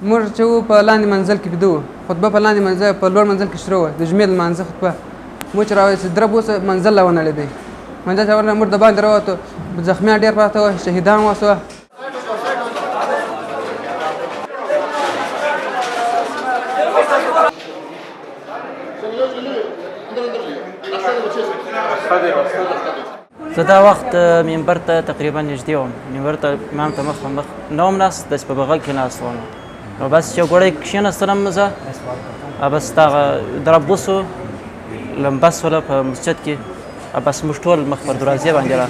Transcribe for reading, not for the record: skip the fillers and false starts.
موږ چې وو په لاندې منزل کې ویده وو، خطبه په لاندې منزل په لوړ منزل کې شروع وه، د جمعې لمانځه خطبه. موږ چې راوایست درب اوس منزل لا ونړېدی، منزل ته ورنه موږ د باندې راووتو، زخمیان ډېر پراته وه، شهیدان وسوه. زه دا وخت منبر ته تقریبا نږدې وم، منبر ته امام ته مخ په مخ نه وم ناست، داسې په بغل کې ناست وم. نو بس چې ګوړی کښېنستلم زه، بس دغه درب وسو، لمبه سوله په مسجد کې، بس موږ ټول مخ پر دروازې باندې را